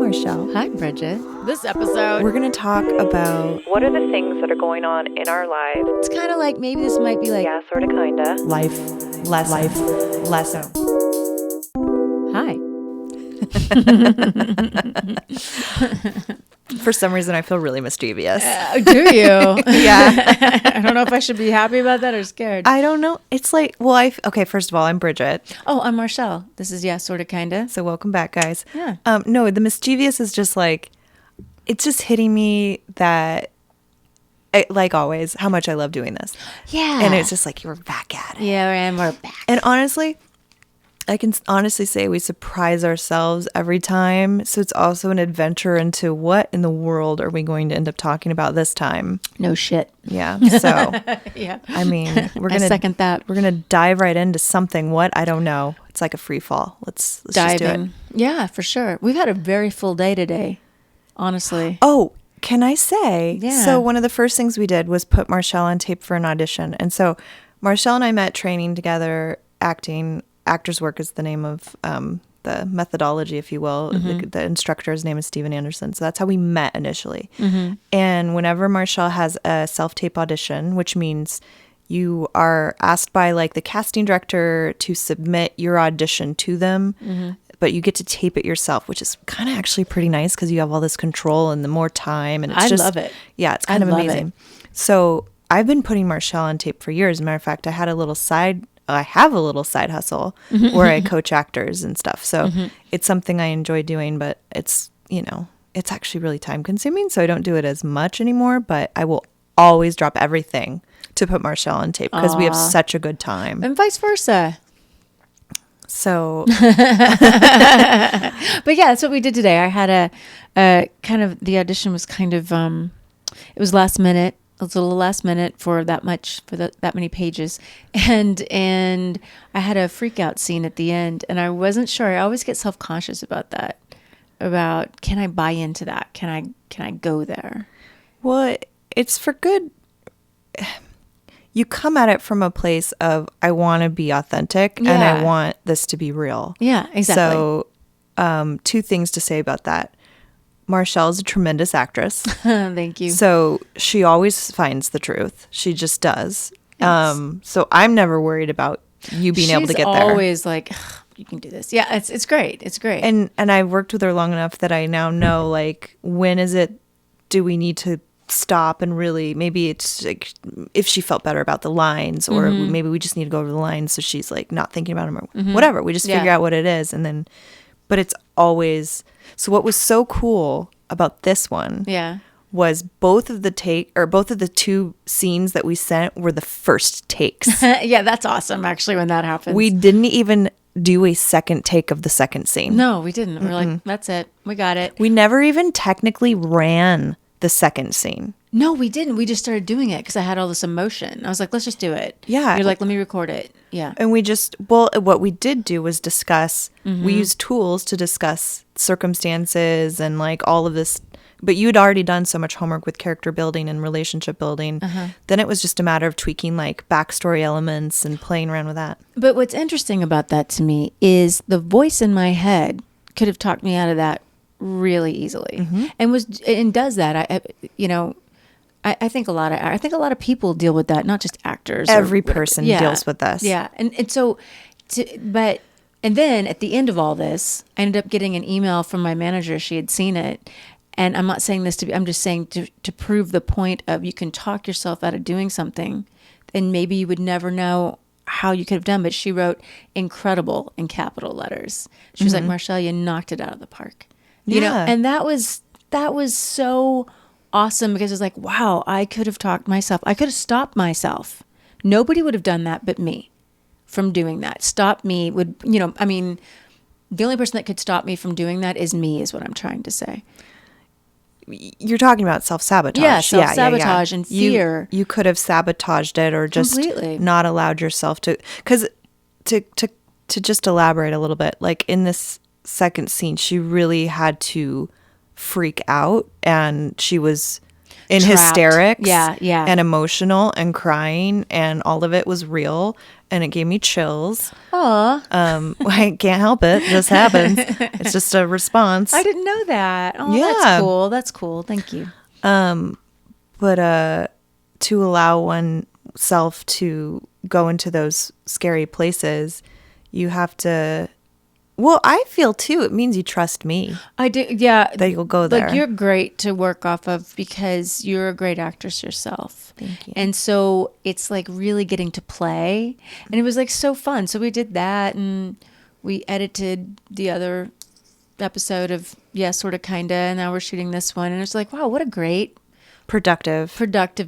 Marshelle. Hi, Bridget. This episode, We're going to talk about what are the things that are going on in our lives? it's kind of like maybe this might be like, Yeah, sorta, kinda. life lesson. hi. For some reason, I feel really mischievous. Do you? Yeah. I don't know if I should be happy about that or scared. I don't know. It's like, well, okay, first of all, I'm Bridget. Oh, I'm Marshelle. This is Yeah, Sorta, Kinda. So welcome back, guys. Yeah. No, the mischievous is just like, it's just hitting me that, like always, how much I love doing this. Yeah. And it's just like, you're back at it. Yeah, and we're back. And honestly, I can honestly say we surprise ourselves every time. So it's also an adventure into what in the world are we going to end up talking about this time? No shit. Yeah. So, Yeah. I mean, I second that. We're going to dive right into something. What? I don't know. It's like a free fall. Let's just do it. Yeah, for sure. We've had a very full day today, honestly. Oh, can I say? Yeah. So one of the first things we did was put Marshelle on tape for an audition. And so Marshelle and I met training together, acting. Actors Work is the name of the methodology, if you will. Mm-hmm. The instructor's name is Steven Anderson. So that's how we met initially. Mm-hmm. And whenever Marshelle has a self-tape audition, which means you are asked by like the casting director to submit your audition to them, Mm-hmm. but you get to tape it yourself, which is kind of actually pretty nice because you have all this control and the more time. And it's I just, love it. Yeah, it's kind of love amazing. it. So I've been putting Marshelle on tape for years. As a matter of fact, I have a little side hustle where I coach actors and stuff. So it's something I enjoy doing, but it's actually really time consuming. So I don't do it as much anymore, but I will always drop everything to put Marshelle on tape because we have such a good time. And vice versa. So, But yeah, that's what we did today. I had a kind of, the audition was kind of, it was last minute. It was a little last minute for that many pages. And I had a freak out scene at the end and I wasn't sure. I always get self-conscious about that. About, can I buy into that? Can I go there? well, it's for good. You come at it from a place of, I want to be authentic and I Yeah. want this to be real. Yeah, exactly. So, two things to say about that. Marshell's a tremendous actress. Thank you. So she always finds the truth. She just does. Yes. So I'm never worried about you being able to get there. She's always like, you can do this. Yeah, it's great. It's great. And I've worked with her long enough that I now know, like, when is it, do we need to stop and really, maybe it's like, if she felt better about the lines or maybe we just need to go over the lines so she's like not thinking about them or whatever. We just figure out what it is. And then, but it's always, so what was so cool about this one yeah. was both of the two scenes that we sent were the first takes. Yeah, that's awesome, actually, when that happens. We didn't even do a second take of the second scene. No, we didn't. We're like, that's it. We got it. We never even technically ran the second scene. No, we didn't. We just started doing it because I had all this emotion. I was like, let's just do it. Yeah. You're like, let me record it. Yeah. And what we did do was discuss, we used tools to discuss circumstances and like all of this, but you'd already done so much homework with character building and relationship building. Then it was just a matter of tweaking like backstory elements and playing around with that. But what's interesting about that to me is the voice in my head could have talked me out of that really easily and does that. I think a lot of people deal with that, not just actors. Every person deals with this. Yeah. And so, and then at the end of all this, I ended up getting an email from my manager. She had seen it. And I'm not saying this I'm just saying to prove the point of you can talk yourself out of doing something and maybe you would never know how you could have done. But she wrote incredible in capital letters. She was like, Marshelle, you knocked it out of the park. You know, and that was so awesome because it's like, wow, I could have talked myself. I could have stopped myself. Nobody would have done that but me from doing that. Stop me would, the only person that could stop me from doing that is me, is what I'm trying to say. You're talking about self-sabotage. Yeah, self-sabotage and fear. You could have sabotaged it or just Completely. not allowed yourself to, because to just elaborate a little bit, like in this second scene, she really had to freak out and she was in trapped. hysterics Yeah. and emotional and crying, and all of it was real, and it gave me chills. Aw. I can't help it. It just happens. It's just a response. I didn't know that. Oh, Yeah. that's cool. That's cool. Thank you. But to allow oneself to go into those scary places, you have to. Well, I feel too, it means you trust me. I do. Yeah. That you'll go there. Like, you're great to work off of because you're a great actress yourself. Thank you. And so it's like really getting to play. And it was like so fun. So we did that, and we edited the other episode of Sorta Kinda, and now we're shooting this one. And it's like, wow, what a great Productive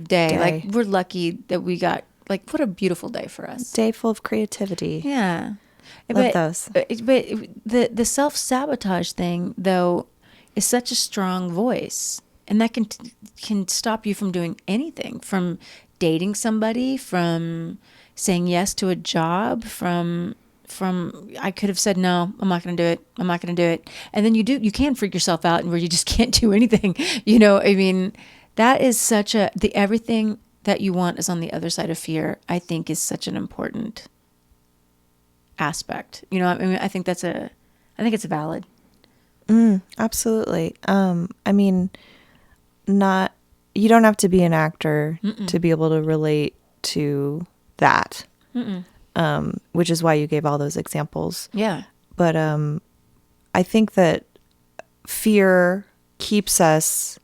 day. Day. Like, we're lucky that we got, like, what a beautiful day for us. day full of creativity. Yeah. Love those. But the self-sabotage thing, though, is such a strong voice. And that can stop you from doing anything, from dating somebody, from saying yes to a job, from I could have said, no, I'm not going to do it. I'm not going to do it. And then you can freak yourself out and where you just can't do anything. I mean, that is such everything that you want is on the other side of fear, I think, is such an important aspect. I mean, I think it's valid. Absolutely. I mean, you don't have to be an actor to be able to relate to that. Which is why you gave all those examples. Yeah. But I think that fear keeps us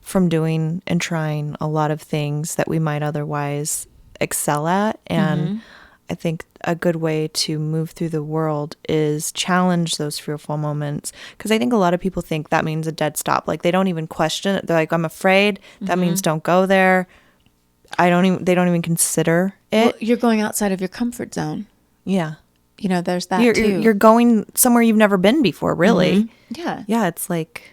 from doing and trying a lot of things that we might otherwise excel at. And I think a good way to move through the world is challenge those fearful moments. Because I think a lot of people think that means a dead stop. Like, they don't even question it. They're like, I'm afraid. That means don't go there. They don't even consider it. Well, you're going outside of your comfort zone. Yeah. There's that too. You're going somewhere you've never been before, really. Yeah. Yeah, it's like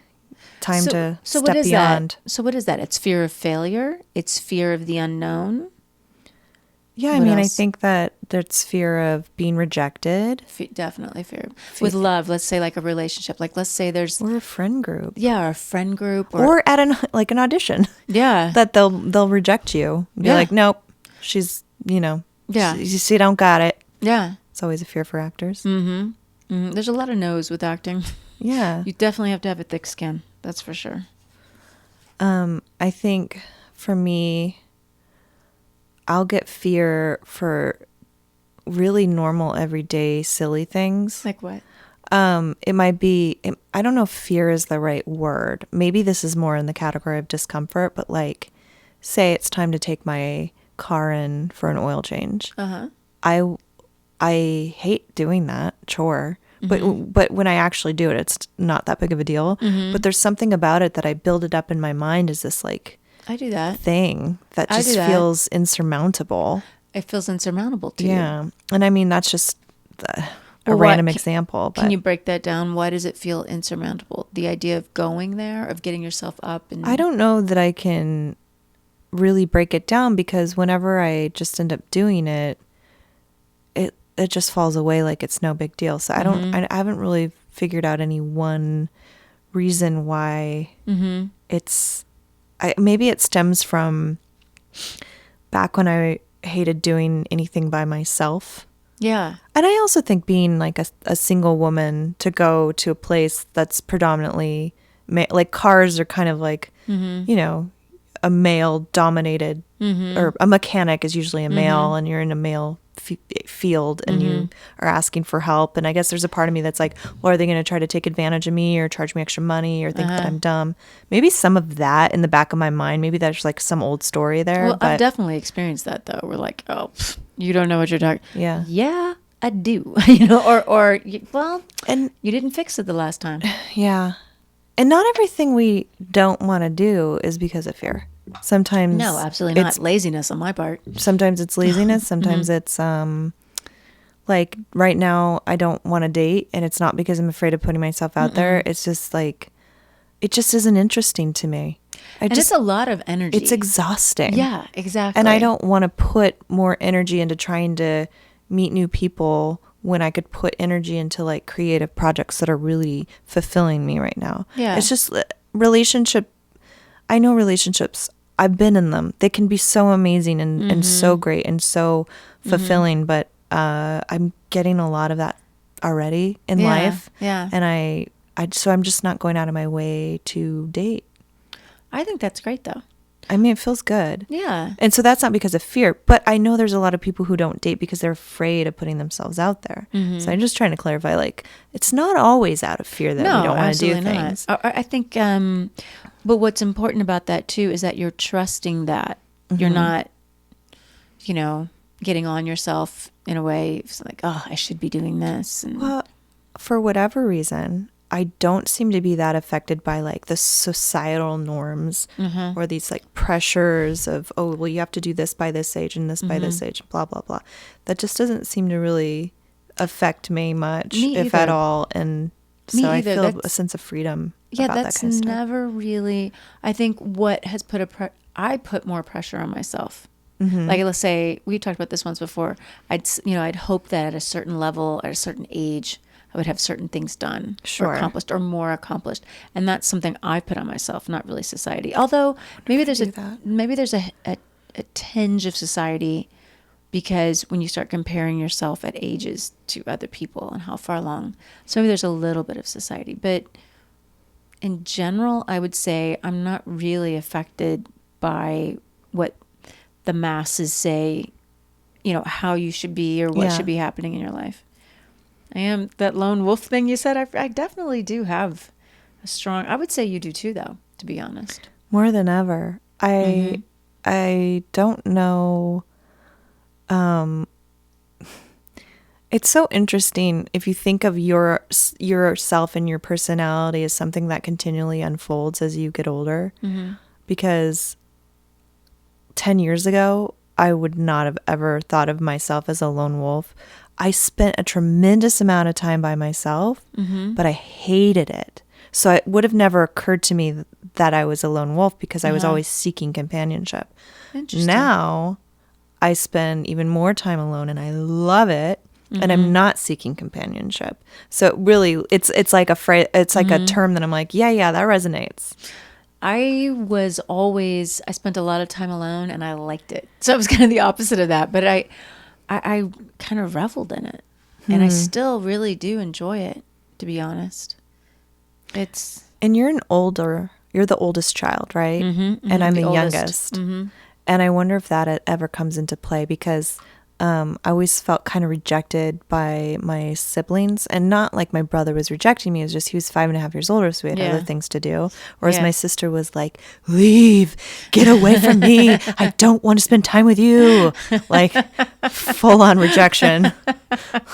time to so step what is beyond. That? So what is that? It's fear of failure. It's fear of the unknown. Yeah, What I mean, else? I think that there's fear of being rejected. Definitely fear. With love, let's say, like a relationship. Like, let's say there's Or a friend group. or a friend group, Or at an audition. yeah, That they'll reject you. Be Yeah. like, nope, she's, Yeah. she don't got it. yeah. It's always a fear for actors. There's a lot of no's with acting. Yeah. You definitely have to have a thick skin. That's for sure. I think for me, I'll get fear for really normal, everyday, silly things. Like what? It might be, I don't know if fear is the right word. Maybe this is more in the category of discomfort, but like, say it's time to take my car in for an oil change. I hate doing that chore, but when I actually do it, it's not that big of a deal. But there's something about it that I build it up in my mind as this like I do that. thing that I just do that. feels insurmountable. It feels insurmountable to you. Yeah. And I mean, that's just a Well, random example. But Can you break that down? Why does it feel insurmountable? The idea of going there, of getting yourself up, and I don't know that I can really break it down, because whenever I just end up doing it, it just falls away like it's no big deal. So I haven't really figured out any one reason why it's, maybe it stems from back when I hated doing anything by myself. Yeah. And I also think being like a single woman, to go to a place that's predominantly like cars are kind of like, a male dominated, or a mechanic is usually a male, and you're in a male field and you are asking for help. And I guess there's a part of me that's like, well, are they going to try to take advantage of me or charge me extra money or think that I'm dumb? Maybe some of that in the back of my mind. Maybe that's like some old story there. Well, but I've definitely experienced that though. We're like, oh, you don't know what you're talking. Yeah. Yeah, I do. Well, and you didn't fix it the last time. yeah. And not everything we don't want to do is because of fear. Sometimes No, absolutely not. Laziness on my part. Sometimes it's laziness. Sometimes it's like right now I don't want to date, and it's not because I'm afraid of putting myself out there. It's just like, it just isn't interesting to me. It's a lot of energy. It's exhausting. Yeah, exactly. And I don't want to put more energy into trying to meet new people when I could put energy into like creative projects that are really fulfilling me right now. Yeah. It's just relationship. I know relationships, I've been in them. They can be so amazing and so great and so fulfilling, but I'm getting a lot of that already in life. Yeah. And so I'm just not going out of my way to date. I think that's great though. I mean, it feels good. Yeah. And so that's not because of fear, but I know there's a lot of people who don't date because they're afraid of putting themselves out there. So I'm just trying to clarify, like, it's not always out of fear that we don't want to do things. I think, but what's important about that too is that you're trusting that you're not, getting on yourself in a way. It's like, oh, I should be doing this. And well, for whatever reason, I don't seem to be that affected by like the societal norms or these like pressures of, oh, well, you have to do this by this age and this by this age, blah, blah, blah. That just doesn't seem to really affect me much, if at all. And so I feel a sense of freedom. Yeah, about that's that kind of stuff. never really, I think what has I put more pressure on myself. Like, let's say, we talked about this once before. I'd hope that at a certain level, at a certain age, I would have certain things done or accomplished or more accomplished. And that's something I put on myself, not really society. Although maybe there's a tinge of society, because when you start comparing yourself at ages to other people and how far along, so maybe there's a little bit of society. But in general, I would say I'm not really affected by what the masses say, how you should be or what should be happening in your life. I am that lone wolf thing you said. I definitely do have a strong, I would say you do too, though, to be honest. More than ever. I don't know. It's so interesting if you think of yourself and your personality as something that continually unfolds as you get older, because 10 years ago, I would not have ever thought of myself as a lone wolf. I spent a tremendous amount of time by myself, but I hated it. So it would have never occurred to me that I was a lone wolf because I was always seeking companionship. Now I spend even more time alone and I love it, and I'm not seeking companionship. So it really, it's like a phrase, it's like a term that I'm like, yeah, that resonates. I spent a lot of time alone and I liked it. So it was kind of the opposite of that, but I kind of reveled in it, and I still really do enjoy it, to be honest. And you're the oldest child, right? And I'm the youngest. And I wonder if that ever comes into play, because I always felt kind of rejected by my siblings, and not like my brother was rejecting me. It was just he was 5.5 years older, so we had other things to do. Whereas my sister was like, leave, get away from me. I don't want to spend time with you. Like full on rejection.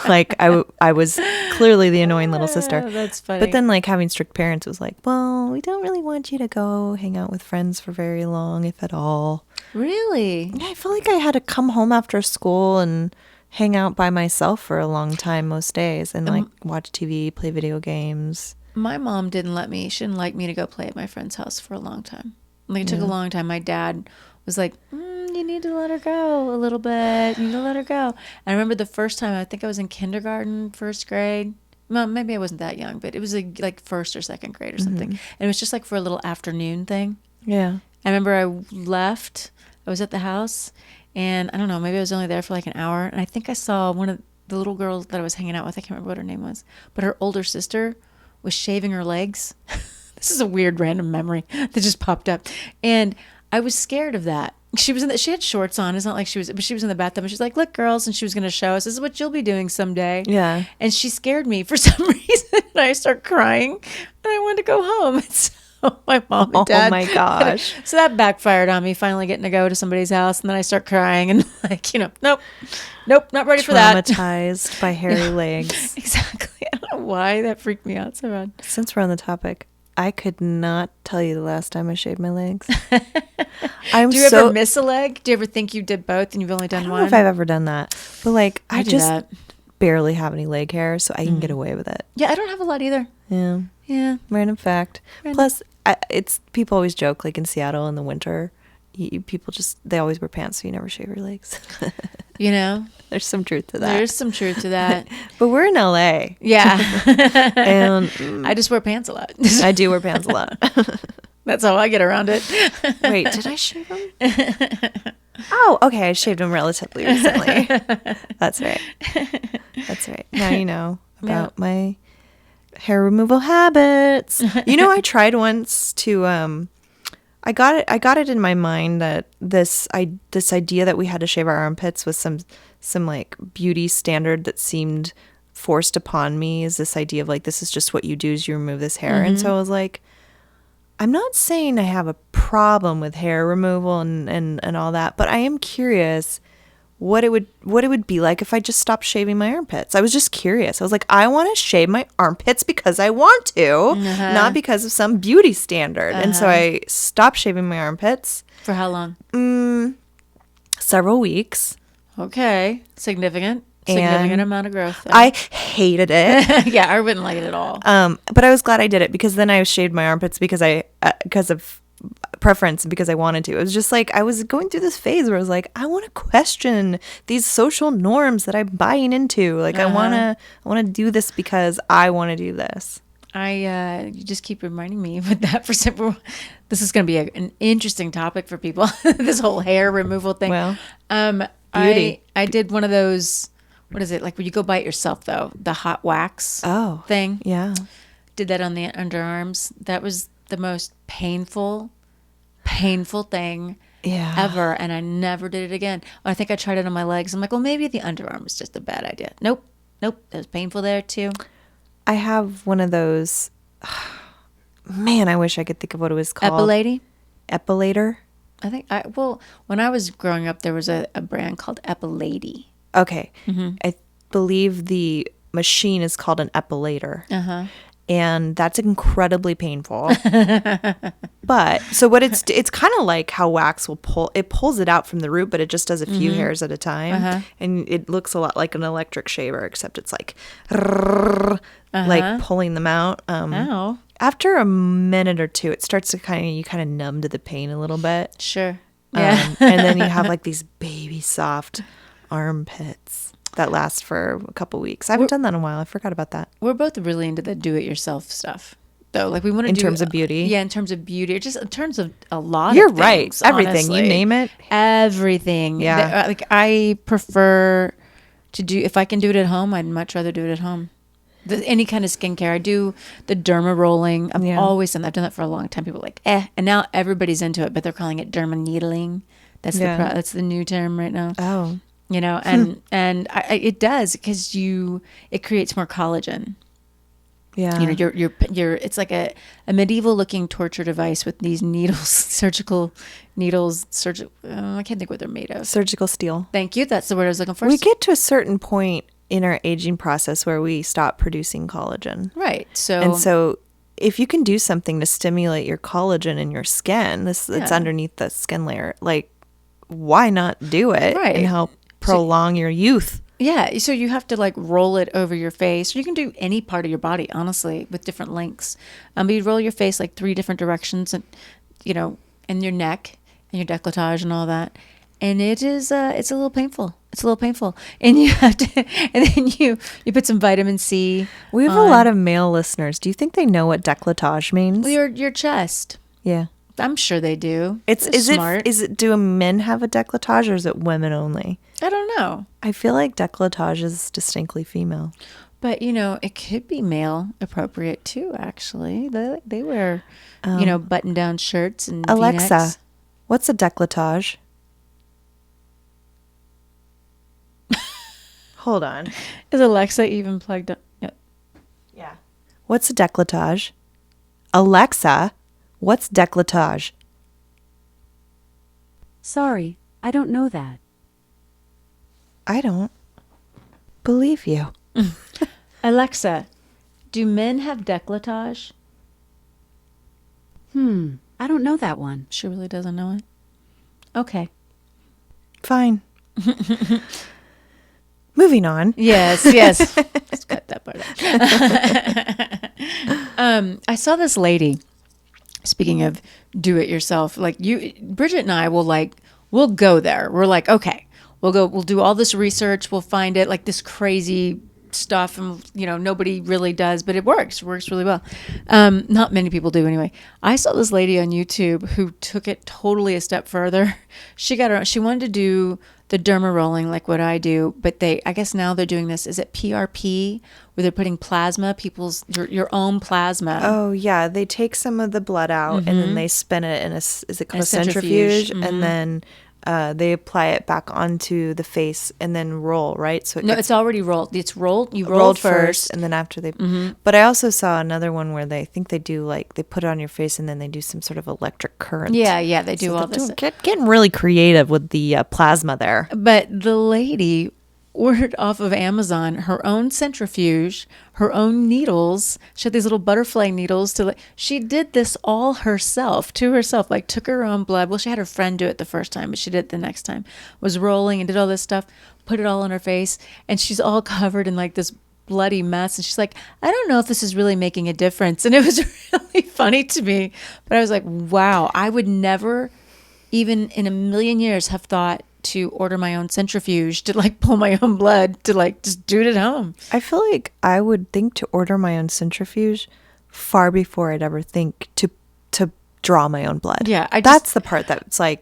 Like I was clearly the annoying little sister. That's funny. But then like having strict parents was like, well, we don't really want you to go hang out with friends for very long, if at all. Really? Yeah, I feel like I had to come home after school and hang out by myself for a long time most days, and like watch TV, play video games. My mom she didn't like me to go play at my friend's house for a long time. Like it took a long time. My dad was like, you need to let her go a little bit. You need to let her go. And I remember the first time, I think I was in kindergarten, first grade. Well, maybe I wasn't that young, but it was like first or second grade or something. And it was just like for a little afternoon thing. Yeah. I remember I left. I was at the house, and I don't know, maybe I was only there for like an hour, and I think I saw one of the little girls that I was hanging out with. I can't remember what her name was, but her older sister was shaving her legs. This is a weird random memory that just popped up, and I was scared of that. She had shorts on. It's not like she was in the bathtub, and she's like, "Look, girls," and she was going to show us, "This is what you'll be doing someday." Yeah. And she scared me for some reason, and I started crying, and I wanted to go home. My mom and dad. Oh my gosh. So that backfired on me, finally getting to go to somebody's house, and then I start crying and like, nope, not ready for that. Traumatized by hairy legs. Exactly. I don't know why that freaked me out so bad. Since we're on the topic, I could not tell you the last time I shaved my legs. Do you ever miss a leg? Do you ever think you did both and you've only done one? I don't know if I've ever done that, but like I just barely have any leg hair, so I can get away with it. Yeah, I don't have a lot either. Yeah. Random fact. Plus, it's people always joke like in Seattle in the winter, people they always wear pants, so you never shave your legs. There's some truth to that. But we're in LA. Yeah. And I just wear pants a lot. I do wear pants a lot. That's how I get around it. Wait, did I shave them? Oh, okay. I shaved them relatively recently. That's right. That's right. Now you know about my hair removal habits. I tried once to I got it in my mind that this idea that we had to shave our armpits was some like beauty standard that seemed forced upon me, is this idea of like, this is just what you do, is you remove this hair. And so I was like, I'm not saying I have a problem with hair removal and all that, but I am curious what it would be like if I just stopped shaving my armpits. I was just curious. I was like, I want to shave my armpits because I want to, not because of some beauty standard. And so I stopped shaving my armpits. For how long? Several weeks. Okay. Significant amount of growth there. I hated it. Yeah, I wouldn't like it at all. But I was glad I did it, because then I shaved my armpits because of preference, because I wanted to. It was just like I was going through this phase where I was like, I want to question these social norms that I'm buying into. Like I want to do this because I want to do this. You just keep reminding me with that for simple. This is going to be an interesting topic for people. This whole hair removal thing. Well, beauty. I did one of those. What is it like when you go by it yourself though? The hot wax thing. Yeah. Did that on the underarms. That was the most painful thing ever, and I never did it again. I think I tried it on my legs. I'm like, well, maybe the underarm was just a bad idea. Nope. It was painful there too. I have one of those. Man, I wish I could think of what it was called. Epilator. I think when I was growing up, there was a brand called Ep8. Okay. I believe the machine is called an epilator. And that's incredibly painful. But so what it's kind of like how wax pulls it out from the root, but it just does a few hairs at a time. And it looks a lot like an electric shaver, except it's like like pulling them out. After a minute or two, it starts to you kind of numb to the pain a little bit. Sure. Yeah. And then you have like these baby soft armpits that last for a couple weeks. I haven't done that in a while. I forgot about that. We're both really into the do-it-yourself stuff, though. Like we want to in terms of beauty. Yeah, in terms of beauty, or just in terms of a lot. You're of right. things, Everything honestly. you name it. Everything. Yeah. Like I prefer to do. If I can do it at home, I'd much rather do it at home. Any kind of skincare. I do the derma rolling. I've always done that. I've done that for a long time. People are like, and now everybody's into it, but they're calling it derma needling. That's that's the new term right now. Oh. And it does because it creates more collagen. Yeah. You're it's like a medieval looking torture device with these needles, surgical needles, I can't think what they're made of. Surgical steel. Thank you. That's the word I was looking for. We get to a certain point in our aging process where we stop producing collagen. Right. So if you can do something to stimulate your collagen in your skin, it's underneath the skin layer, like why not do it and help prolong your youth? Yeah, so you have to like roll it over your face. Or you can do any part of your body, honestly, with different lengths. But you roll your face like 3 different directions, and and your neck and your décolletage and all that. And it's a little painful. And you have to, and then you put some vitamin C. We have a lot of male listeners. Do you think they know what décolletage means? Well, your chest. Yeah. I'm sure they do. Smart. Do men have a décolletage, or is it women only? I don't know. I feel like décolletage is distinctly female. But, it could be male appropriate too, actually. They wear, button-down shirts and Alexa, V-necks. What's a décolletage? Hold on. Is Alexa even plugged up? Yeah. What's a décolletage? Alexa, what's décolletage? Sorry, I don't know that. I don't believe you. Alexa, do men have décolletage? I don't know that one. She really doesn't know it? Okay. Fine. Moving on. Yes. Let's cut that part out. I saw this lady, speaking of do it yourself, like Bridget and I we'll go there. We're like, okay, we'll do all this research. We'll find it like this crazy stuff, and nobody really does, but it works really well. Not many people do anyway. I saw this lady on YouTube who took it totally a step further. She wanted to do the derma rolling like what I do, but I guess now they're doing this. Is it PRP, where they're putting plasma, your own plasma? Oh yeah, they take some of the blood out and then they spin it in is it called a centrifuge? And then they apply it back onto the face and then roll, right? So it's already rolled. It's rolled. You rolled first, and then after they. But I also saw another one where they think they do they put it on your face and then they do some sort of electric current. Yeah, they do all this. Getting really creative with the plasma there. But the lady ordered off of Amazon her own centrifuge, her own needles. She had these little butterfly needles she did this all herself, took her own blood. Well, she had her friend do it the first time, but she did it the next time. Was rolling and did all this stuff, put it all on her face, and she's all covered in this bloody mess. And she's like, I don't know if this is really making a difference. And it was really funny to me. But I was like, wow, I would never even in a million years have thought to order my own centrifuge to pull my own blood to just do it at home. I feel like I would think to order my own centrifuge far before I'd ever think to draw my own blood. Yeah, that's the part that's I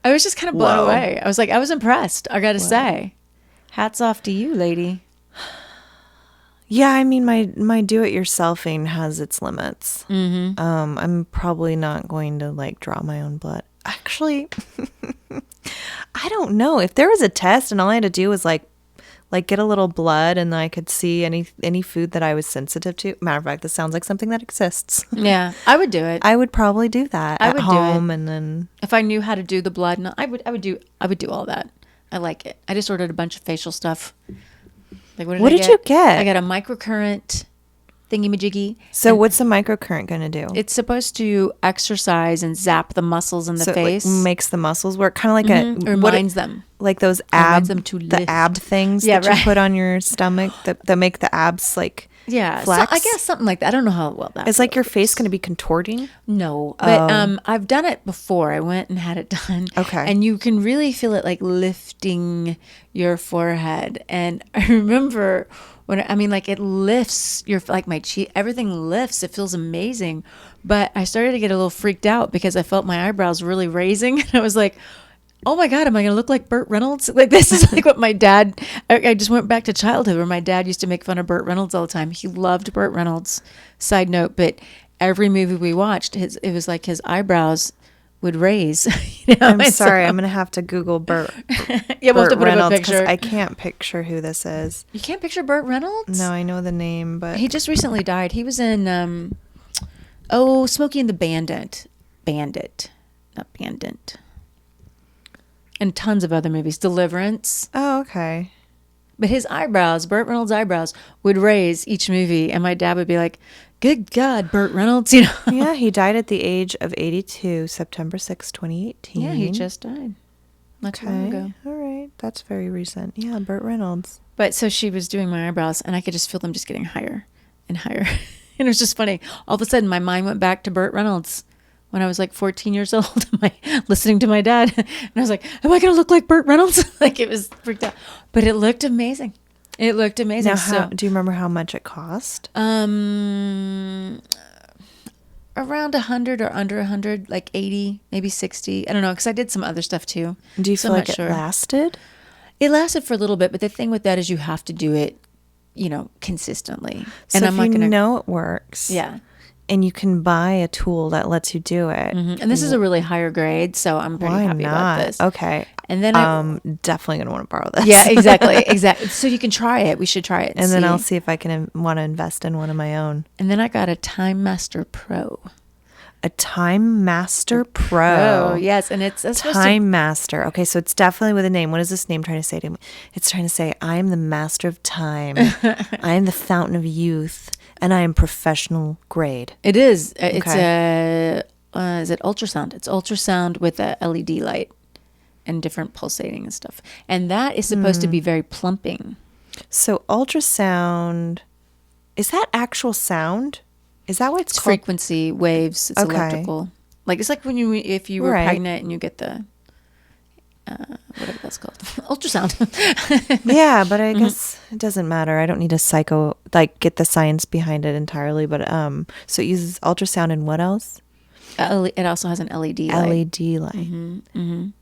was just kind of blown away. I was I was impressed. I got to say, hats off to you, lady. Yeah, I mean my do-it-yourselfing has its limits. I'm probably not going to draw my own blood. Actually, I don't know. If there was a test and all I had to do was get a little blood and I could see any food that I was sensitive to. Matter of fact, this sounds like something that exists. Yeah, I would do it. I would probably do that at home, and then if I knew how to do the blood, I would do all that. I like it. I just ordered a bunch of facial stuff. What did you get? I got a microcurrent thingy-majiggy. So what's the microcurrent going to do? It's supposed to exercise and zap the muscles in the face. Makes the muscles work, kind of like reminds them. Like those the ab things that you put on your stomach that make the abs flex. So I guess something like that. I don't know how well that is. Your face going to be contorting? No, but I've done it before. I went and had it done. Okay. And you can really feel it lifting your forehead. And I remember it lifts your, my cheek, everything lifts. It feels amazing. But I started to get a little freaked out because I felt my eyebrows really raising. And I was like, oh my God, am I going to look like Burt Reynolds? This is what my dad, I just went back to childhood where my dad used to make fun of Burt Reynolds all the time. He loved Burt Reynolds, side note, but every movie we watched, it was like his eyebrows would raise. I'm sorry, I'm going to have to Google Burt. Yeah, we'll have to put up a picture. I can't picture who this is. You can't picture Burt Reynolds? No, I know the name, but. He just recently died. He was in, Smokey and the Bandit. Not Bandit. And tons of other movies. Deliverance. Oh, okay. But his eyebrows, Burt Reynolds' eyebrows, would raise each movie. And my dad would be like, good God, Burt Reynolds. Yeah, he died at the age of 82, September 6, 2018. Yeah, he just died. Not too long ago. All right. That's very recent. Yeah, Burt Reynolds. But so she was doing my eyebrows, and I could just feel them just getting higher and higher. And it was just funny. All of a sudden, my mind went back to Burt Reynolds. When I was 14 years old, listening to my dad, and I was like, am I going to look like Burt Reynolds? It was freaked out. But it looked amazing. Now, do you remember how much it cost? Around 100 or under 100, 80, maybe 60. I don't know, because I did some other stuff too. Do you feel like it lasted? It lasted for a little bit, but the thing with that is you have to do it, consistently. So and if you know it works. Yeah. And you can buy a tool that lets you do it. Mm-hmm. And this is a really higher grade, so I'm pretty happy about this. Okay. And then I'm definitely going to want to borrow this. Yeah, exactly. So you can try it. We should try it. And then I'll see if I can want to invest in one of my own. And then I got a Time Master Pro. A Time Master Pro. Oh, yes. And it's Time Master. Okay, so it's definitely with a name. What is this name trying to say to me? It's trying to say, I am the master of time. I am the fountain of youth. And I am professional grade. It is. It's is it ultrasound? It's ultrasound with a LED light and different pulsating and stuff. And that is supposed to be very plumping. So ultrasound, is that actual sound? Is that what it's called? Frequency waves. It's electrical. It's like if you were pregnant and you get the whatever that's called, ultrasound. Yeah, but I guess it doesn't matter. I don't need to get the science behind it entirely. But so it uses ultrasound and what else? It also has an LED light. LED light.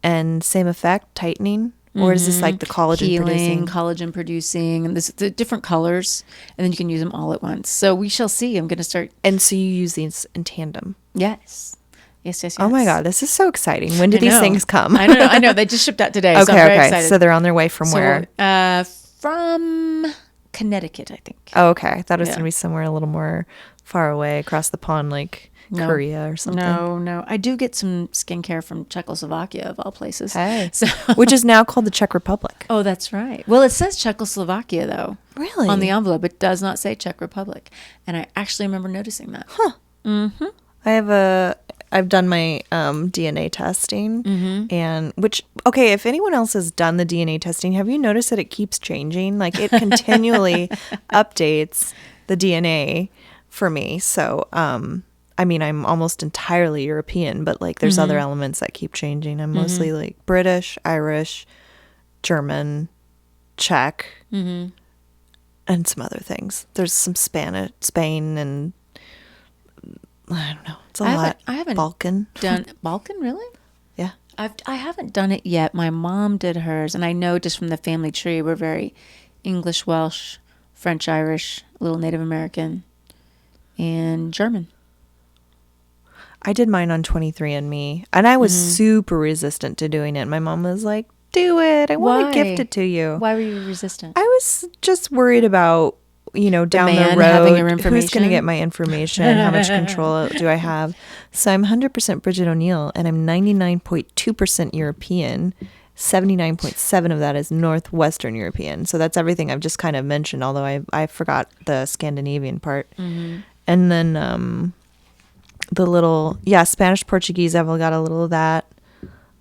And same effect, tightening? Or is this like the collagen Healing, producing? collagen producing, and the different colors, and then you can use them all at once. So we shall see. I'm going to start. And so you use these in tandem? Yes. Yes. Oh my God, this is so exciting. When did these things come? I know. They just shipped out today. Okay, so I'm very excited. So they're on their way from where? From Connecticut, I think. Oh, okay. I thought it was going to be somewhere a little more far away across the pond, like Korea or something. No. I do get some skincare from Czechoslovakia, of all places. Hey. So, which is now called the Czech Republic. oh, that's right. Well, it says Czechoslovakia, though. Really? On the envelope. It does not say Czech Republic. And I actually remember noticing that. Huh. Mm-hmm. I've done my DNA testing, and if anyone else has done the DNA testing, have you noticed that it keeps changing? Like it continually updates the DNA for me. So, I mean, I'm almost entirely European, but like there's other elements that keep changing. I'm mostly like British, Irish, German, Czech, and some other things. There's some Spain, and I don't know. It's a lot. I haven't Balkan. done Balkan, really? Yeah. I haven't done it yet. My mom did hers, and I know just from the family tree, we're very English, Welsh, French, Irish, a little Native American, and German. I did mine on 23andMe, and I was super resistant to doing it. My mom was like, do it. I want to gift it to you. Why were you resistant? I was just worried about, down the man road, having your who's going to information? get my information? How much control do I have? So I'm 100% Bridget O'Neill, and I'm 99.2% European. 79.7 of that is Northwestern European. So that's everything I've just kind of mentioned, although I forgot the Scandinavian part. And then the little, Spanish, Portuguese, I've got a little of that.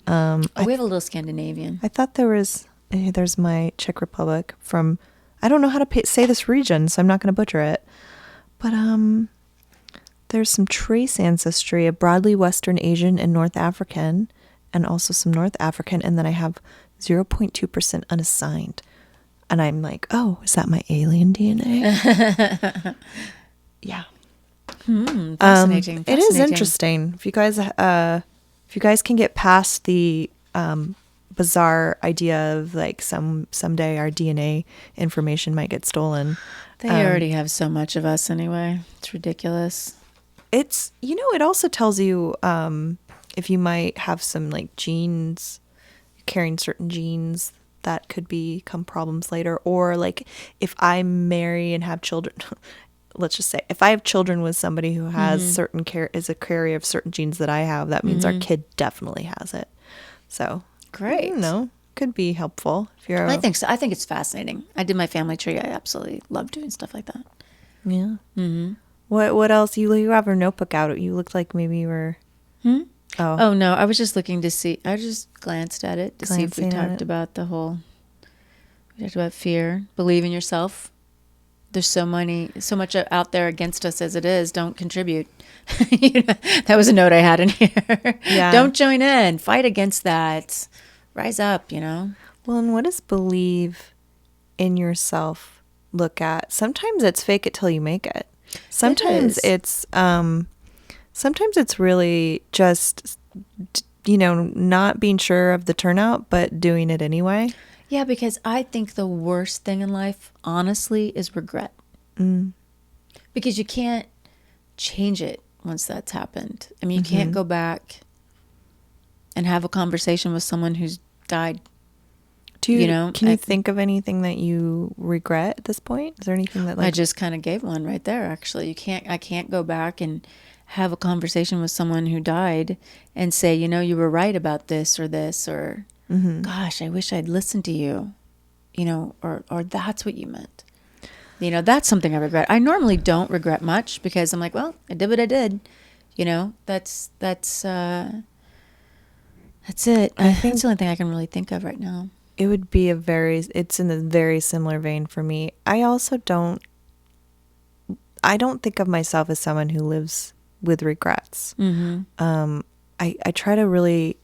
we have a little Scandinavian. I thought there's my Czech Republic from, I don't know how to say this region, so I'm not going to butcher it. But there's some trace ancestry of broadly Western Asian and North African, and also some North African. And then I have 0.2% unassigned. And I'm like, oh, is that my alien DNA? Yeah. Fascinating. It is interesting. If you guys can get past the bizarre idea of like someday our DNA information might get stolen. They already have so much of us anyway. It's ridiculous. It's, it also tells you if you might have some like genes, carrying certain genes that could become problems later. Or like if I marry and have children, let's just say if I have children with somebody who has certain is a carrier of certain genes that I have, that means our kid definitely has it. So great. Could be helpful if you're. I think so. I think it's fascinating. I did my family tree. I absolutely love doing stuff like that. Yeah. Mm-hmm. What else? You have a notebook out. You looked like maybe you were. Oh no! I was just looking to see. I just glanced at it to see if we talked about the whole. We talked about fear, believe in yourself. There's so much out there against us as it is. Don't contribute. That was a note I had in here. Yeah. Don't join in. Fight against that. Rise up. Well, and what does believe in yourself look at? Sometimes it's fake it till you make it. Sometimes it's really just, not being sure of the turnout, but doing it anyway. Yeah, because I think the worst thing in life, honestly, is regret. Because you can't change it once that's happened. I mean, you can't go back and have a conversation with someone who's died. Can you think of anything that you regret at this point? Is there anything that I just kind of gave one right there, actually. I can't go back and have a conversation with someone who died and say, you were right about this, or gosh, I wish I'd listened to you, or that's what you meant. That's something I regret. I normally don't regret much because I'm like, well, I did what I did. That's it. I think it's the only thing I can really think of right now. It would be it's in a very similar vein for me. I also don't think of myself as someone who lives with regrets. I try to really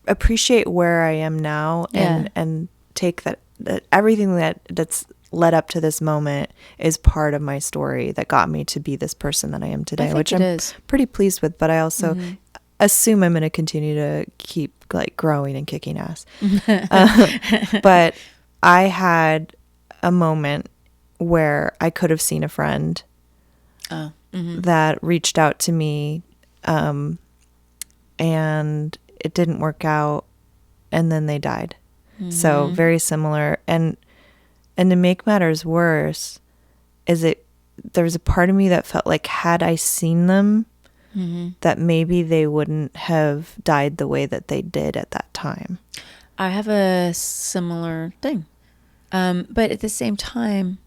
appreciate where I am now and take that everything that's led up to this moment is part of my story that got me to be this person that I am today, which I'm pretty pleased with. But I also assume I'm going to continue to keep like growing and kicking ass. But I had a moment where I could have seen a friend that reached out to me, and it didn't work out, and then they died. So very similar. And to make matters worse, there was a part of me that felt like had I seen them, that maybe they wouldn't have died the way that they did at that time. I have a similar thing. But at the same time,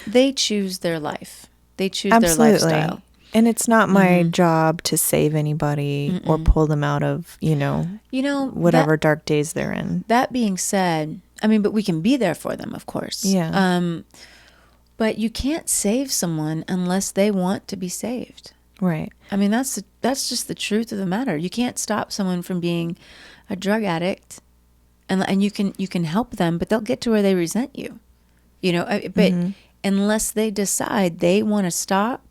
they choose their life. They choose their lifestyle. And it's not my job to save anybody or pull them out of, whatever dark days they're in. That being said, I mean, but we can be there for them, of course. Yeah. But you can't save someone unless they want to be saved. Right. I mean, that's just the truth of the matter. You can't stop someone from being a drug addict, and you can help them, but they'll get to where they resent you. But unless they decide they want to stop,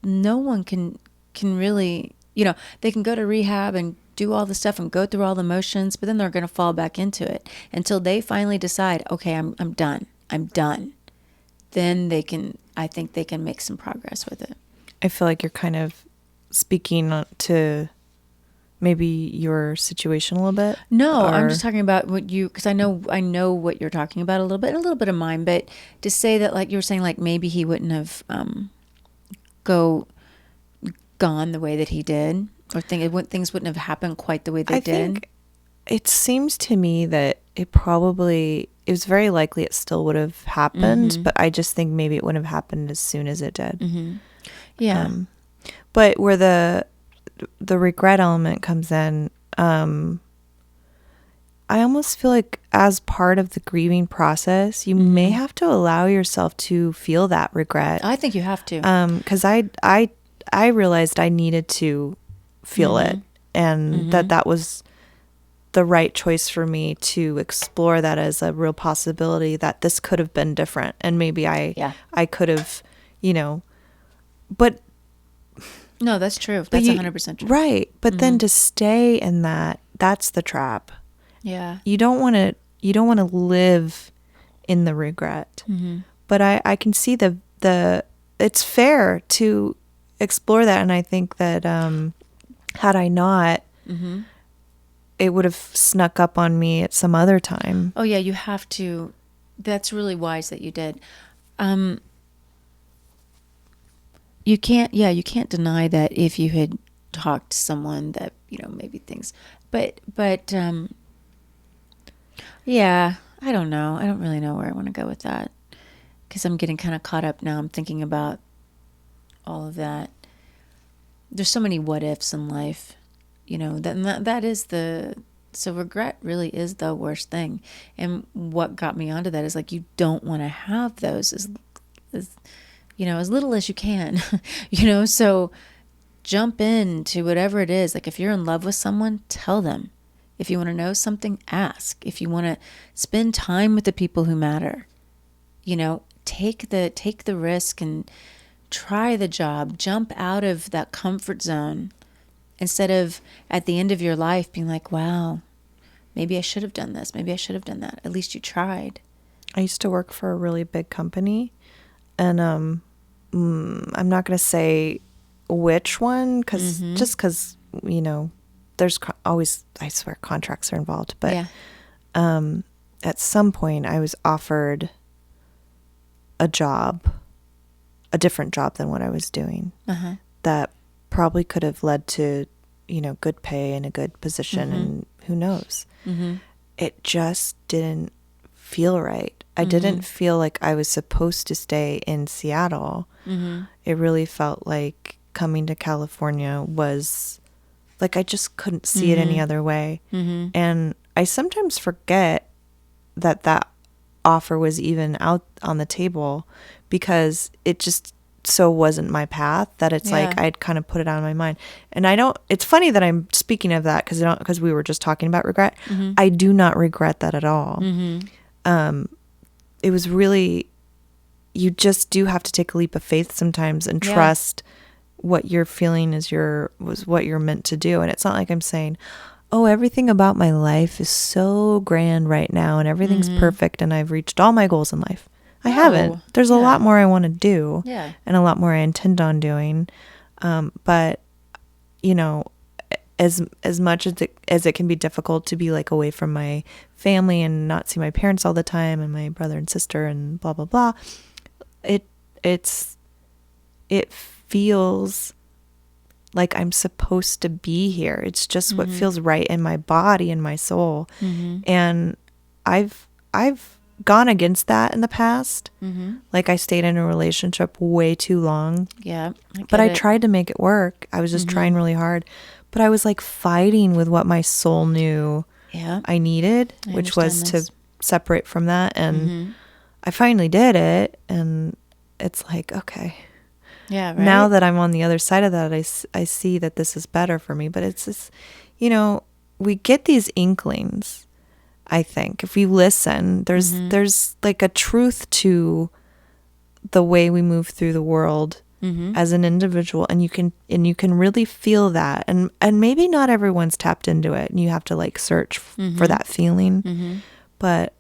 no one can really, they can go to rehab and do all the stuff and go through all the motions, but then they're going to fall back into it until they finally decide, okay, I'm done. I'm done. Then I think they can make some progress with it. I feel like you're kind of speaking to maybe your situation a little bit. No, I'm just talking about because I know what you're talking about a little bit, and a little bit of mine, but to say that, like you were saying, like maybe he wouldn't have gone the way that he did, or things wouldn't have happened quite the way they did. I think it seems to me that it was very likely it still would have happened, but I just think maybe it wouldn't have happened as soon as it did. Yeah. But where the regret element comes in, I almost feel like as part of the grieving process, you may have to allow yourself to feel that regret. I think you have to. Because I realized I needed to feel it, and that was the right choice for me to explore that as a real possibility that this could have been different, and maybe I could have, but no, that's true. That's 100% true. Right. But then to stay in that's the trap. Yeah. You don't want to live in the regret. But I can see it's fair to explore that. And I think that, had I not, it would have snuck up on me at some other time. Oh yeah. You have to. That's really wise that you did. You can't deny that if you had talked to someone that, maybe things, but yeah, I don't know. I don't really know where I want to go with that, because I'm getting kind of caught up now. I'm thinking about all of that. There's so many what ifs in life, that is so regret really is the worst thing. And what got me onto that is like, you don't want to have those as little as you can, so jump into whatever it is. Like if you're in love with someone, tell them. If you want to know something, ask. If you want to spend time with the people who matter, take the risk and try the job, jump out of that comfort zone, instead of at the end of your life being like, wow, maybe I should have done this. Maybe I should have done that. At least you tried. I used to work for a really big company, and I'm not going to say which one, because there's always, I swear, contracts are involved. But at some point I was offered a different job than what I was doing, that probably could have led to, good pay and a good position, and who knows. It just didn't feel right. I didn't feel like I was supposed to stay in Seattle. It really felt like coming to California was like, I just couldn't see it any other way. And I sometimes forget that offer was even out on the table, because it just so wasn't my path that it's like Yeah. I'd kind of put it out of my mind. And it's funny that I'm speaking of that because we were just talking about regret. I do not regret that at all. It was really, you just do have to take a leap of faith sometimes and trust what you're feeling was what you're meant to do. And it's not like I'm saying, oh, everything about my life is so grand right now and everything's perfect and I've reached all my goals in life. I haven't. There's a lot more I want to do and a lot more I intend on doing. But, you know, as much as it can be difficult to be like away from my family and not see my parents all the time and my brother and sister and blah, blah, blah, it feels like I'm supposed to be here. It's just what feels right in my body and my soul. And I've gone against that in the past. Like I stayed in a relationship way too long. Yeah. But I tried to make it work. I was just trying really hard. But I was like fighting with what my soul knew I needed, which was to separate from that. And I finally did it. And it's like, okay. Yeah, right. Now that I'm on the other side of that, I see that this is better for me. But it's just, you know, we get these inklings, I think. If we listen, there's like a truth to the way we move through the world as an individual, and you can really feel that. And maybe not everyone's tapped into it, and you have to like search for that feeling. But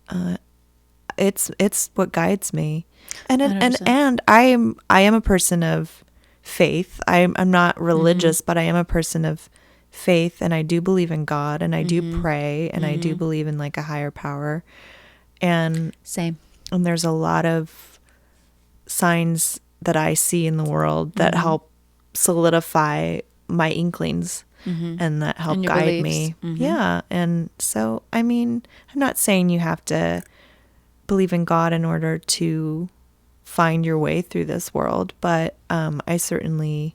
it's what guides me. And I am a person of faith. I'm not religious, but I am a person of faith, and I do believe in God, and I do pray, and I do believe in like a higher power. And same. And there's a lot of signs that I see in the world that help solidify my inklings and that help guide me. Yeah. And so, I mean, I'm not saying you have to believe in God in order to find your way through this world, but I certainly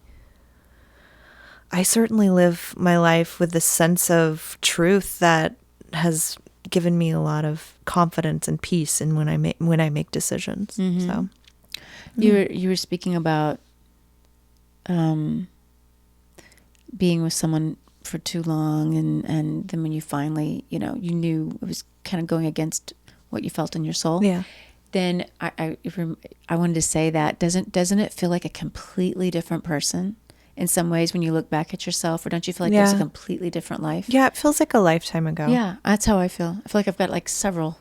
live my life with the sense of truth that has given me a lot of confidence and peace in when I make decisions. So you were speaking about being with someone for too long, and then when you finally, you know, you knew it was kind of going against what you felt in your soul. Yeah. Then I wanted to say that doesn't it feel like a completely different person in some ways when you look back at yourself, or don't you feel like there's a completely different life? Yeah, it feels like a lifetime ago. Yeah, that's how I feel. I feel like I've got like several.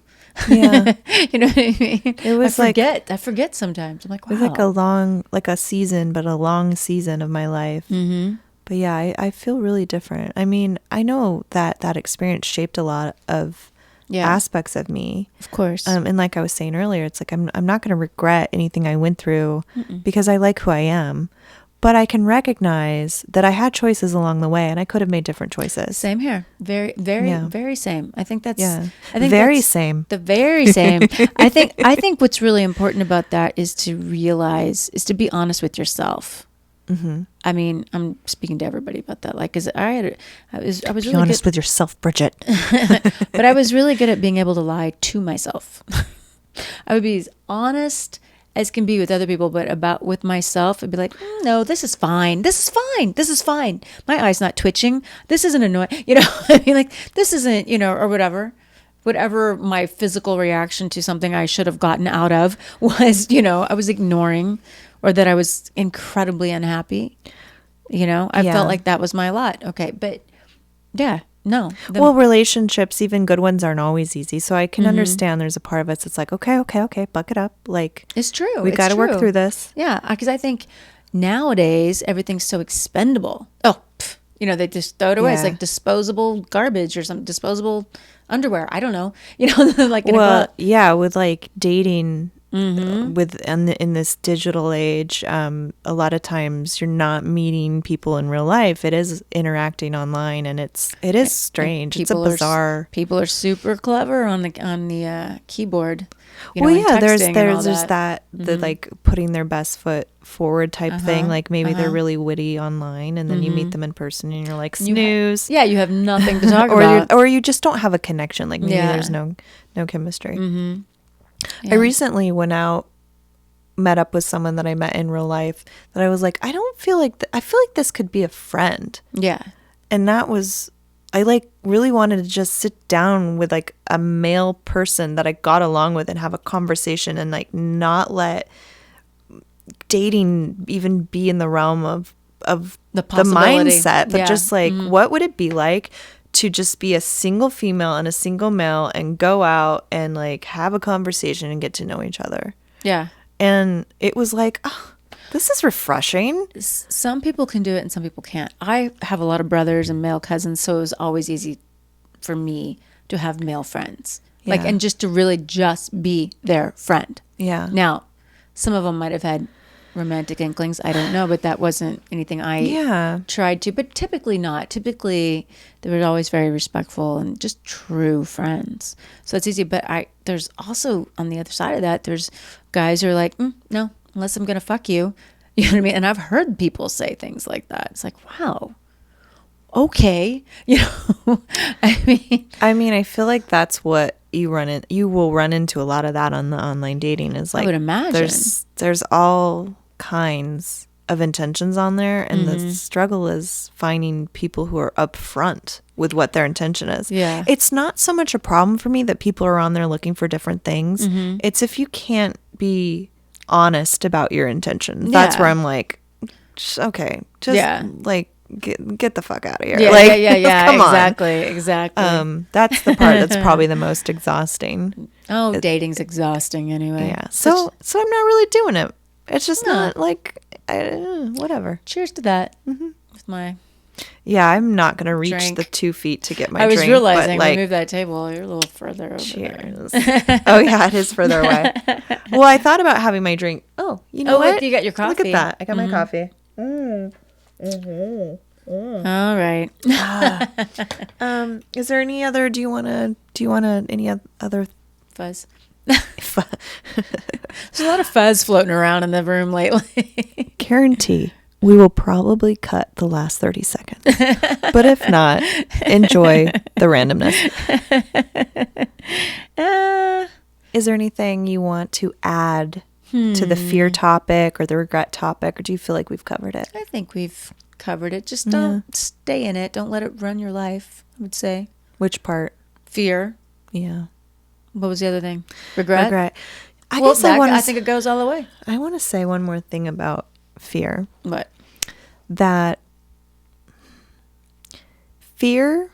Yeah. You know what I mean? It was I forget sometimes. I'm like, wow. It was like a season, but a long season of my life. But yeah, I feel really different. I mean, I know that experience shaped a lot of aspects of me. Of course. And like I was saying earlier, it's like I'm not going to regret anything I went through because I like who I am. But I can recognize that I had choices along the way, and I could have made different choices. Same here. Very, very, very same. I think that's I think very same. The very same. I think what's really important about that is to be honest with yourself. I mean, I'm speaking to everybody about that. Like, 'cause I was Be really honest with yourself, Bridget. but I was really good at being able to lie to myself. I would be as honest as can be with other people, but with myself, I'd be like, no, this is fine. This is fine. This is fine. My eye's not twitching. This isn't annoying. You know, I mean, like, this isn't, you know, or whatever. Whatever my physical reaction to something I should have gotten out of was, you know, I was ignoring, or that I was incredibly unhappy. You know, I felt like that was my lot. Okay. But yeah. No. Well, relationships, even good ones, aren't always easy. So I can understand there's a part of us that's like, okay, buck it up. Like, it's true. We've got to work through this. Yeah. Because I think nowadays everything's so expendable. Oh, you know, they just throw it away. It's like disposable garbage or some disposable underwear. I don't know. You know, like, with like dating. In this digital age, a lot of times you're not meeting people in real life. It is interacting online, and it is strange. It's a bizarre. People are super clever on the keyboard. You know, there's that the like putting their best foot forward type thing. Like maybe they're really witty online, and then you meet them in person, and you're like snooze. You have nothing to talk about, or you just don't have a connection. Like maybe there's no chemistry. I recently went out met up with someone that I met in real life that I was like, I don't feel like I feel like this could be a friend. Yeah. And that was, I like really wanted to just sit down with like a male person that I got along with and have a conversation and like not let dating even be in the realm of the mindset, but just like, what would it be like to just be a single female and a single male and go out and like have a conversation and get to know each other. Yeah. And it was like, oh, this is refreshing. Some people can do it and some people can't. I have a lot of brothers and male cousins, so it was always easy for me to have male friends. Like, and just to really just be their friend. Yeah. Now, some of them might have had romantic inklings. I don't know, but that wasn't anything I tried to. But typically not. Typically, they were always very respectful and just true friends. So it's easy. But there's also, on the other side of that, there's guys who are like, no, unless I'm going to fuck you. You know what I mean? And I've heard people say things like that. It's like, wow. Okay. You know, I mean, I feel like that's what you will run into a lot of that on the online dating is like, I would imagine there's all kinds of intentions on there. And the struggle is finding people who are upfront with what their intention is. Yeah. It's not so much a problem for me that people are on there looking for different things. It's if you can't be honest about your intentions. That's where I'm like, okay, just like, get the fuck out of here. Yeah, come exactly. on. That's the part that's probably the most exhausting. Oh, dating's exhausting anyway. Yeah. So I'm not really doing it. It's just not like, whatever. Cheers to that. With my Yeah, I'm not going to reach drink. the 2 feet to get my I was drink. realizing, but, like, we move that table, you're a little further over cheers. there. Oh, yeah, it is further away. Well, I thought about having my drink. Oh, you know what? Look, you got your coffee. Look at that. I got my coffee. All right. Is there any other, do you want any other Fuzz. There's a lot of fuzz floating around in the room lately. guarantee we will probably cut the last 30 seconds. But if not, enjoy the randomness. Is there anything you want to add to the fear topic or the regret topic, or do you feel like we've covered it? I think we've covered it. Just don't stay in it. Don't let it run your life, I would say. Which part? Fear. Yeah. What was the other thing? Regret? I think it goes all the way. I want to say one more thing about fear. What? That fear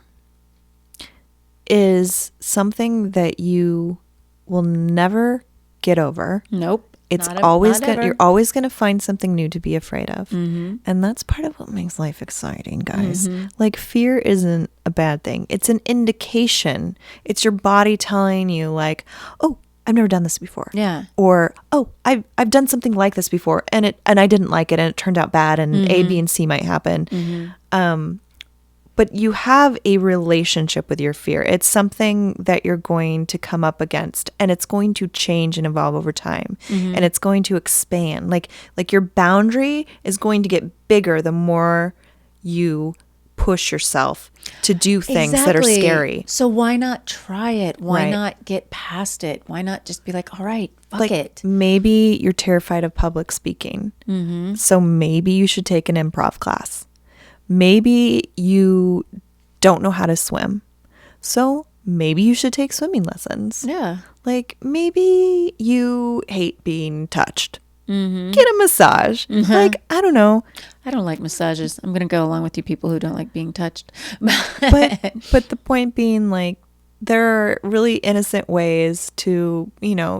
is something that you will never get over. Nope. It's always you're always going to find something new to be afraid of. And that's part of what makes life exciting, guys. Like, fear isn't a bad thing. It's an indication. It's your body telling you like, oh, I've never done this before. Yeah. Or, oh, I've done something like this before and I didn't like it and it turned out bad and A, B, and C might happen. But you have a relationship with your fear. It's something that you're going to come up against, and it's going to change and evolve over time, and it's going to expand. Like your boundary is going to get bigger the more you push yourself to do things that are scary. So why not try it? Why not get past it? Why not just be like, all right, fuck it? Maybe you're terrified of public speaking. So maybe you should take an improv class. Maybe you don't know how to swim. So maybe you should take swimming lessons. Yeah. Like, maybe you hate being touched. Get a massage. Like, I don't know. I don't like massages. I'm going to go along with you people who don't like being touched. But the point being, like, there are really innocent ways to,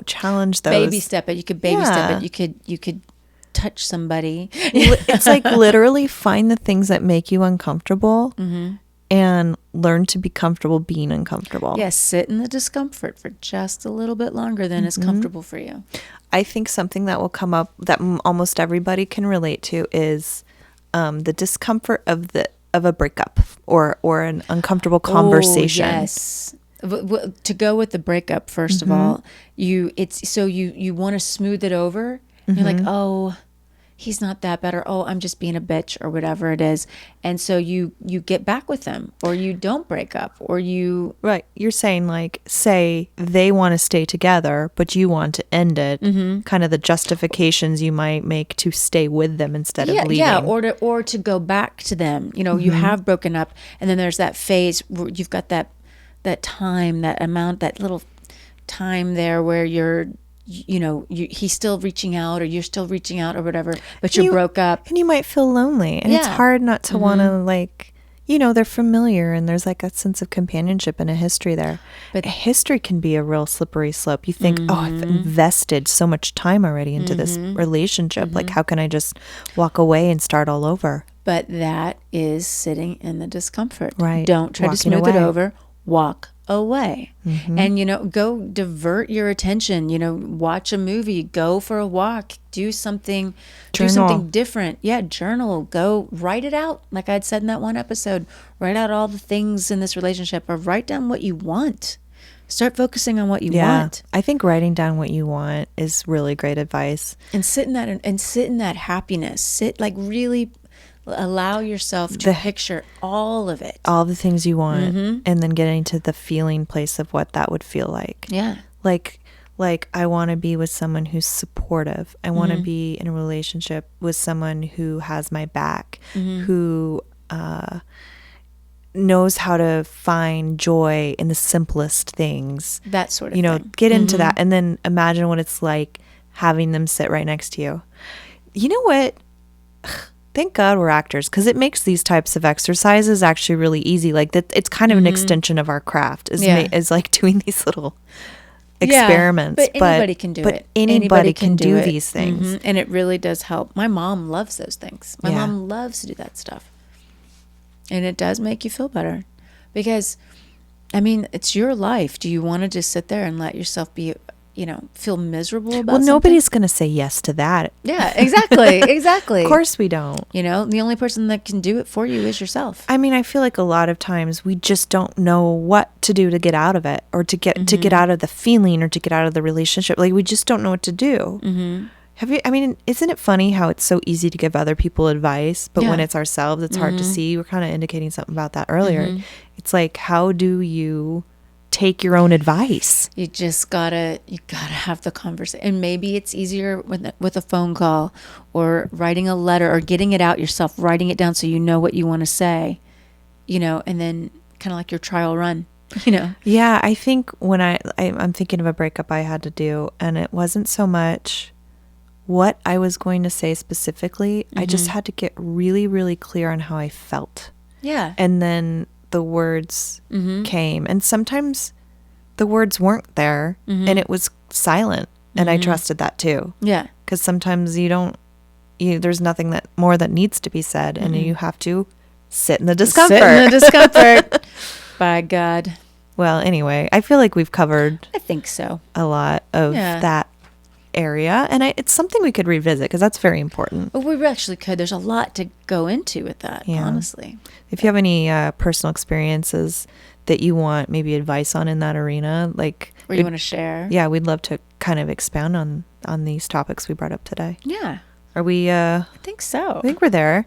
challenge those. Baby step it. You could baby step it. You could touch somebody. It's like literally find the things that make you uncomfortable and learn to be comfortable being uncomfortable. Yes, sit in the discomfort for just a little bit longer than is comfortable for you. I think something that will come up that almost everybody can relate to is the discomfort of a breakup or an uncomfortable conversation. Oh, yes. To go with the breakup, first of all, you want to smooth it over. You're like, oh, he's not that bad, or, oh, I'm just being a bitch, or whatever it is. And so you get back with them, or you don't break up, or you... Right. You're saying, like, say they want to stay together, but you want to end it. Kind of the justifications you might make to stay with them instead of leaving. Yeah, or to go back to them. You know, you have broken up, and then there's that phase where you've got that time, that amount, that little time there where you're, he's still reaching out, or you're still reaching out, or whatever, but you're broke up. And you might feel lonely. And it's hard not to want to, like, they're familiar, and there's like a sense of companionship and a history there. But history can be a real slippery slope. You think, oh, I've invested so much time already into this relationship. Like, how can I just walk away and start all over? But that is sitting in the discomfort. Right. Don't try to smooth it over. Walk away. And, go divert your attention, watch a movie, go for a walk, do something different. Yeah. Journal, go write it out. Like I'd said in that one episode, write out all the things in this relationship, or write down what you want. Start focusing on what you want. I think writing down what you want is really great advice. And sit in that happiness. Really allow yourself to picture all of it. All the things you want, and then getting to the feeling place of what that would feel like. Yeah. Like I want to be with someone who's supportive. I want to be in a relationship with someone who has my back, who knows how to find joy in the simplest things. That sort of thing. Get into that, and then imagine what it's like having them sit right next to you. You know what? Thank God we're actors, because it makes these types of exercises actually really easy. Like that, it's kind of an extension of our craft. Is like doing these little experiments. But anybody can do it. But anybody can do these things, and it really does help. My mom loves those things. My mom loves to do that stuff, and it does make you feel better, because, I mean, it's your life. Do you want to just sit there and let yourself be? Feel miserable about something? Nobody's going to say yes to that. Yeah, exactly. Of course we don't. The only person that can do it for you is yourself. I mean, I feel like a lot of times we just don't know what to do to get out of it, or to get out of the feeling, or to get out of the relationship. Like, we just don't know what to do. Isn't it funny how it's so easy to give other people advice, but when it's ourselves, it's hard to see? We're kind of indicating something about that earlier. It's like, how do you take your own advice? You just gotta have the conversation. And maybe it's easier with a phone call, or writing a letter, or getting it out yourself, writing it down so you know what you want to say, and then kind of like your trial run, Yeah, I think when I'm thinking of a breakup I had to do, and it wasn't so much what I was going to say specifically. I just had to get really, really clear on how I felt. Yeah. And then the words came, and sometimes the words weren't there, and it was silent, and I trusted that too. Yeah, because sometimes there's nothing more that needs to be said, and you have to sit in the discomfort. By God. Well, anyway, I feel like we've covered, I think so, a lot of that area, and it's something we could revisit, because that's very important. Well, we actually could. There's a lot to go into with that, honestly. If you have any personal experiences that you want maybe advice on in that arena, like, or you want to share, we'd love to kind of expound on these topics we brought up today. Yeah. Are we? I think so. I think we're there.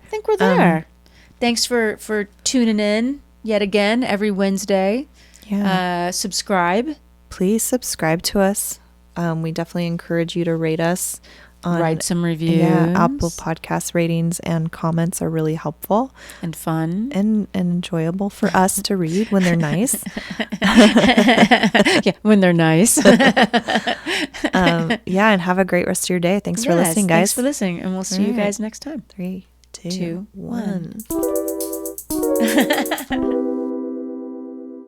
Thanks for tuning in yet again every Wednesday. Yeah. Subscribe. Please subscribe to us. We definitely encourage you to rate us. Write some reviews. Yeah, Apple Podcast ratings and comments are really helpful. And fun. And enjoyable for us to read when they're nice. Yeah, when they're nice. And have a great rest of your day. Thanks for listening, guys. Thanks for listening, and we'll see you guys next time. 3, 2, 1.